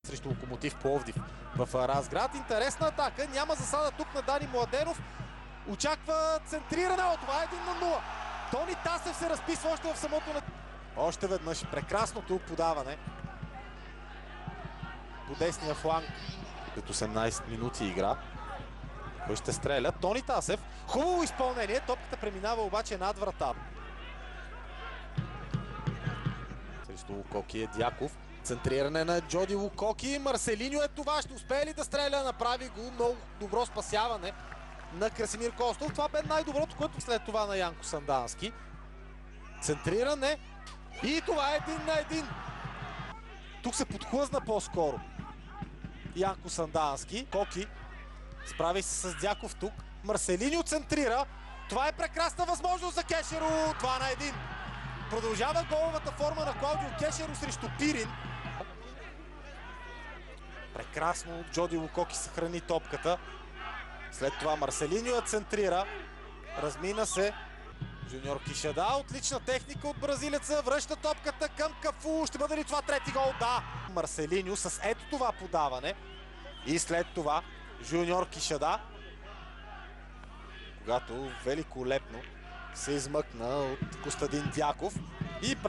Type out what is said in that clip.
срещу Локомотив Пловдив в Разград. Интересна атака. Няма засада тук на Дани Младенов. Очаква центриране. Това е 1-0. Тони Тасев се разписва още в самото на... Още веднъж прекрасното подаване по десния фланг. След 18 минути игра. Кой ще стреля? Тони Тасев. Хубаво изпълнение. Топката преминава обаче над врата. Срещу Лукоки е Дяков. Центриране на Джоди Лукоки. Марселиньо е това. Ще успее ли да стреля? Направи го. Много добро спасяване на Красимир Костов. Това бе най-доброто, което след това на Янко Сандански. Центриране. И това е 1-1. Тук се подхлъзна по-скоро Янко Сандански. Коки справи се с Дяков тук. Марселиньо центрира. Това е прекрасна възможност за Кешеро. 2-1. Продължава головата форма на Клаудио Кешеро срещу Пирин. Прекрасно Джоди Лукоки съхрани топката. След това Марселиньо я центрира. Размина се. Жуниор Кишада. Отлична техника от бразилеца. Връща топката към Кафу. Ще бъде ли това трети гол? Да! Марселиньо с ето това подаване. И след това Жуниор Кишада. Когато великолепно се измъкна от Костадин Дяков. И